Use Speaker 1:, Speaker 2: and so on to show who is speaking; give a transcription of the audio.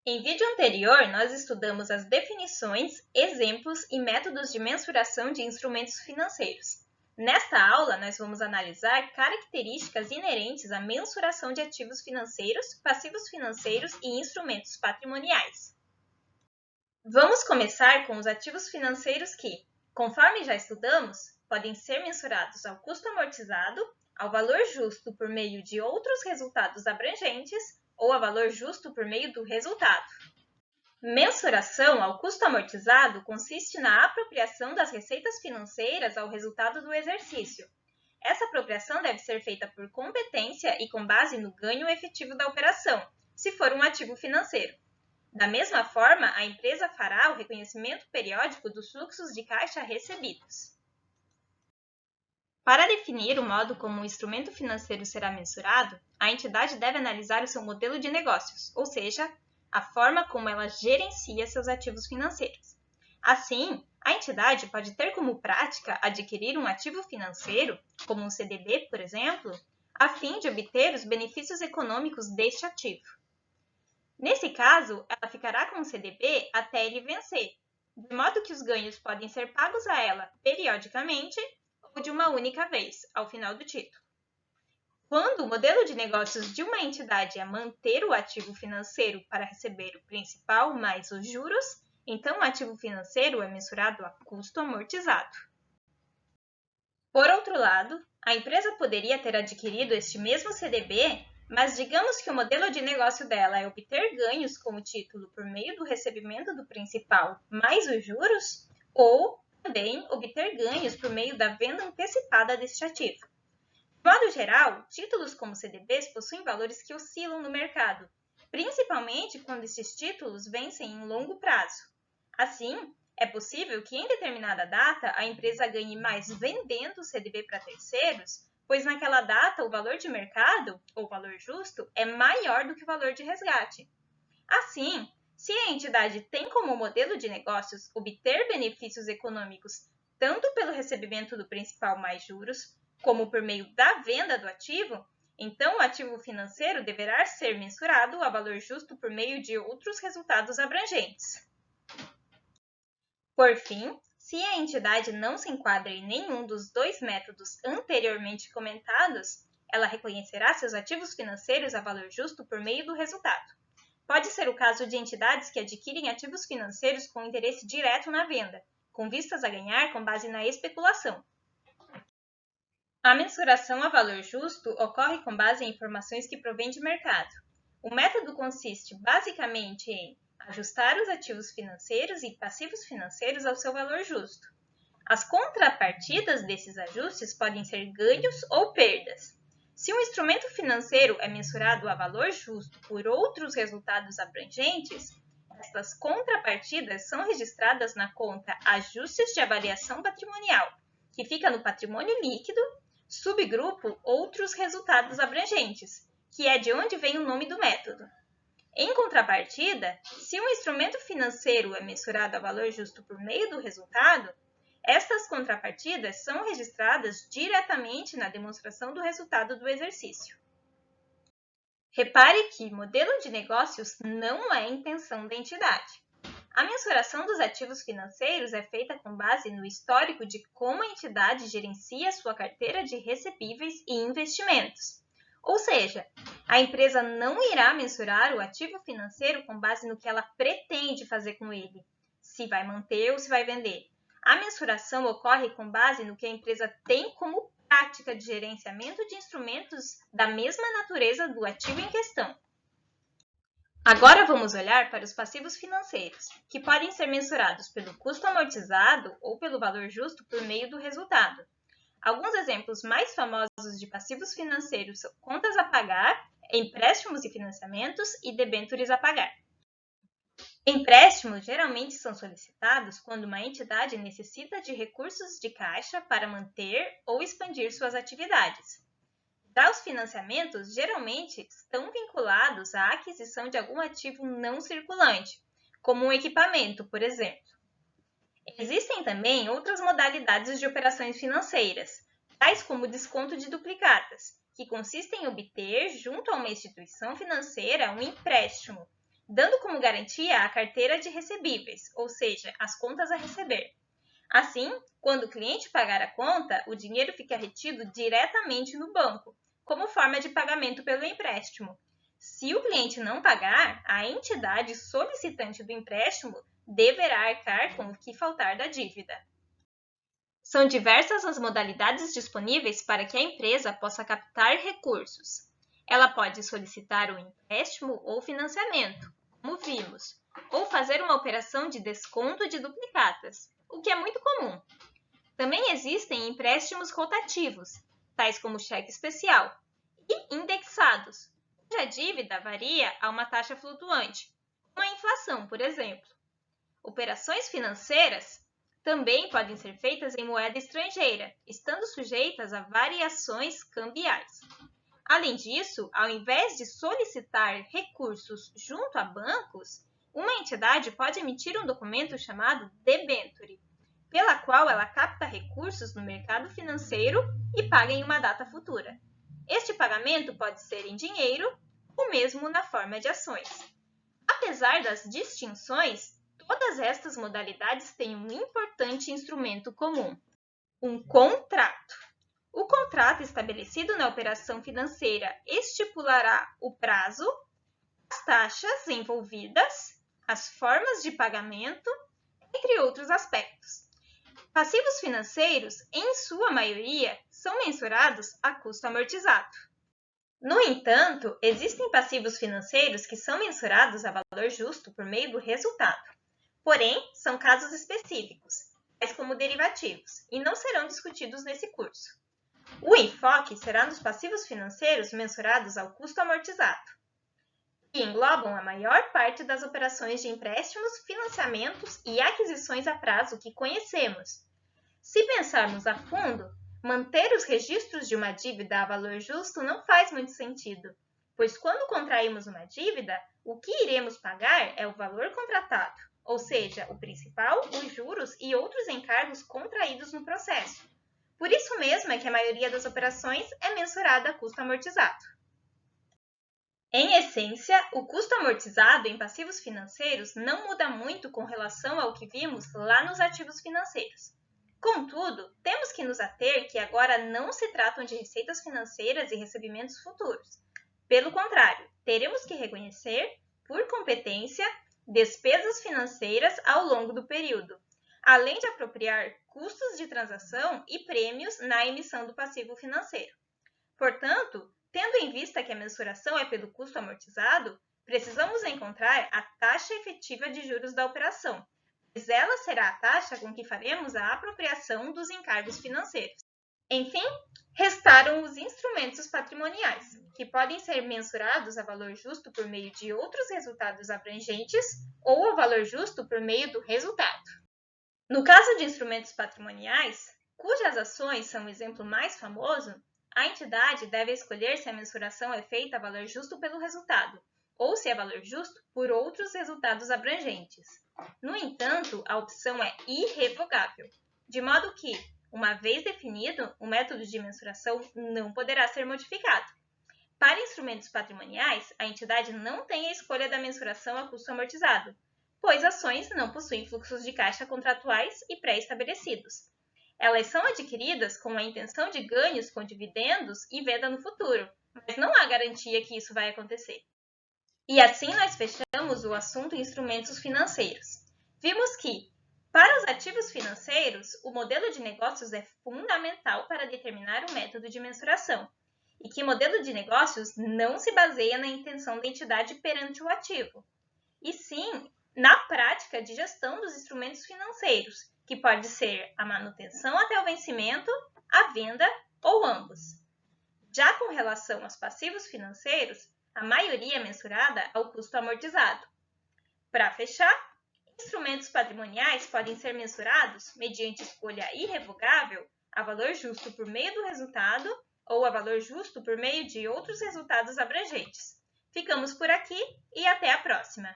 Speaker 1: Em vídeo anterior, nós estudamos as definições, exemplos e métodos de mensuração de instrumentos financeiros. Nesta aula, nós vamos analisar características inerentes à mensuração de ativos financeiros, passivos financeiros e instrumentos patrimoniais. Vamos começar com os ativos financeiros que, conforme já estudamos, podem ser mensurados ao custo amortizado, ao valor justo por meio de outros resultados abrangentes ou a valor justo por meio do resultado. Mensuração ao custo amortizado consiste na apropriação das receitas financeiras ao resultado do exercício. Essa apropriação deve ser feita por competência e com base no ganho efetivo da operação, se for um ativo financeiro. Da mesma forma, a empresa fará o reconhecimento periódico dos fluxos de caixa recebidos. Para definir o modo como o instrumento financeiro será mensurado, a entidade deve analisar o seu modelo de negócios, ou seja, a forma como ela gerencia seus ativos financeiros. Assim, a entidade pode ter como prática adquirir um ativo financeiro, como um CDB, por exemplo, a fim de obter os benefícios econômicos deste ativo. Nesse caso, ela ficará com o CDB até ele vencer, de modo que os ganhos podem ser pagos a ela periodicamente ou de uma única vez, ao final do título. Quando o modelo de negócios de uma entidade é manter o ativo financeiro para receber o principal mais os juros, então o ativo financeiro é mensurado a custo amortizado. Por outro lado, a empresa poderia ter adquirido este mesmo CDB, mas digamos que o modelo de negócio dela é obter ganhos com o título por meio do recebimento do principal mais os juros, ou também obter ganhos por meio da venda antecipada deste ativo. De modo geral, títulos como CDBs possuem valores que oscilam no mercado, principalmente quando esses títulos vencem em longo prazo. Assim, é possível que em determinada data a empresa ganhe mais vendendo o CDB para terceiros, pois naquela data o valor de mercado, ou valor justo, é maior do que o valor de resgate. Assim, se a entidade tem como modelo de negócios obter benefícios econômicos tanto pelo recebimento do principal mais juros, como por meio da venda do ativo, então o ativo financeiro deverá ser mensurado a valor justo por meio de outros resultados abrangentes. Por fim, se a entidade não se enquadra em nenhum dos dois métodos anteriormente comentados, ela reconhecerá seus ativos financeiros a valor justo por meio do resultado. Pode ser o caso de entidades que adquirem ativos financeiros com interesse direto na venda, com vistas a ganhar com base na especulação. A mensuração a valor justo ocorre com base em informações que provém de mercado. O método consiste basicamente em ajustar os ativos financeiros e passivos financeiros ao seu valor justo. As contrapartidas desses ajustes podem ser ganhos ou perdas. Se um instrumento financeiro é mensurado a valor justo por outros resultados abrangentes, estas contrapartidas são registradas na conta Ajustes de Avaliação Patrimonial, que fica no patrimônio líquido, subgrupo Outros Resultados Abrangentes, que é de onde vem o nome do método. Em contrapartida, se um instrumento financeiro é mensurado a valor justo por meio do resultado, estas contrapartidas são registradas diretamente na demonstração do resultado do exercício. Repare que modelo de negócios não é intenção da entidade. A mensuração dos ativos financeiros é feita com base no histórico de como a entidade gerencia sua carteira de recebíveis e investimentos. Ou seja, a empresa não irá mensurar o ativo financeiro com base no que ela pretende fazer com ele, se vai manter ou se vai vender. A mensuração ocorre com base no que a empresa tem como prática de gerenciamento de instrumentos da mesma natureza do ativo em questão. Agora vamos olhar para os passivos financeiros, que podem ser mensurados pelo custo amortizado ou pelo valor justo por meio do resultado. Alguns exemplos mais famosos de passivos financeiros são contas a pagar, empréstimos e financiamentos e debêntures a pagar. Empréstimos geralmente são solicitados quando uma entidade necessita de recursos de caixa para manter ou expandir suas atividades. Já os financiamentos geralmente estão vinculados à aquisição de algum ativo não circulante, como um equipamento, por exemplo. Existem também outras modalidades de operações financeiras, tais como o desconto de duplicatas, que consistem em obter, junto a uma instituição financeira, um empréstimo, dando como garantia a carteira de recebíveis, ou seja, as contas a receber. Assim, quando o cliente pagar a conta, o dinheiro fica retido diretamente no banco, como forma de pagamento pelo empréstimo. Se o cliente não pagar, a entidade solicitante do empréstimo deverá arcar com o que faltar da dívida. São diversas as modalidades disponíveis para que a empresa possa captar recursos. Ela pode solicitar um empréstimo ou financiamento, como vimos, ou fazer uma operação de desconto de duplicatas, o que é muito comum. Também existem empréstimos rotativos, tais como cheque especial, e indexados, cuja dívida varia a uma taxa flutuante, como a inflação, por exemplo. Operações financeiras também podem ser feitas em moeda estrangeira, estando sujeitas a variações cambiais. Além disso, ao invés de solicitar recursos junto a bancos, uma entidade pode emitir um documento chamado debenture, pela qual ela capta recursos no mercado financeiro e paga em uma data futura. Este pagamento pode ser em dinheiro ou mesmo na forma de ações. Apesar das distinções, todas estas modalidades têm um importante instrumento comum: um contrato. O contrato estabelecido na operação financeira estipulará o prazo, as taxas envolvidas, as formas de pagamento, entre outros aspectos. Passivos financeiros, em sua maioria, são mensurados a custo amortizado. No entanto, existem passivos financeiros que são mensurados a valor justo por meio do resultado. Porém, são casos específicos, tais como derivativos, e não serão discutidos nesse curso. O enfoque será nos passivos financeiros mensurados ao custo amortizado, que englobam a maior parte das operações de empréstimos, financiamentos e aquisições a prazo que conhecemos. Se pensarmos a fundo, manter os registros de uma dívida a valor justo não faz muito sentido, pois quando contraímos uma dívida, o que iremos pagar é o valor contratado, ou seja, o principal, os juros e outros encargos contraídos no processo. Por isso mesmo é que a maioria das operações é mensurada a custo amortizado. Em essência, o custo amortizado em passivos financeiros não muda muito com relação ao que vimos lá nos ativos financeiros. Contudo, temos que nos ater que agora não se tratam de receitas financeiras e recebimentos futuros. Pelo contrário, teremos que reconhecer, por competência, despesas financeiras ao longo do período, além de apropriar custos de transação e prêmios na emissão do passivo financeiro. Portanto, tendo em vista que a mensuração é pelo custo amortizado, precisamos encontrar a taxa efetiva de juros da operação, pois ela será a taxa com que faremos a apropriação dos encargos financeiros. Enfim, restaram os instrumentos patrimoniais, que podem ser mensurados a valor justo por meio de outros resultados abrangentes ou a valor justo por meio do resultado. No caso de instrumentos patrimoniais, cujas ações são o exemplo mais famoso, a entidade deve escolher se a mensuração é feita a valor justo pelo resultado, ou se é valor justo por outros resultados abrangentes. No entanto, a opção é irrevogável, de modo que, uma vez definido, o método de mensuração não poderá ser modificado. Para instrumentos patrimoniais, a entidade não tem a escolha da mensuração a custo amortizado, pois ações não possuem fluxos de caixa contratuais e pré-estabelecidos. Elas são adquiridas com a intenção de ganhos com dividendos e venda no futuro, mas não há garantia que isso vai acontecer. E assim nós fechamos o assunto instrumentos financeiros. Vimos que, para os ativos financeiros, o modelo de negócios é fundamental para determinar o método de mensuração, e que o modelo de negócios não se baseia na intenção da entidade perante o ativo, e sim na prática de gestão dos instrumentos financeiros, que pode ser a manutenção até o vencimento, a venda ou ambos. Já com relação aos passivos financeiros, a maioria é mensurada ao custo amortizado. Para fechar, instrumentos patrimoniais podem ser mensurados mediante escolha irrevogável a valor justo por meio do resultado ou a valor justo por meio de outros resultados abrangentes. Ficamos por aqui e até a próxima!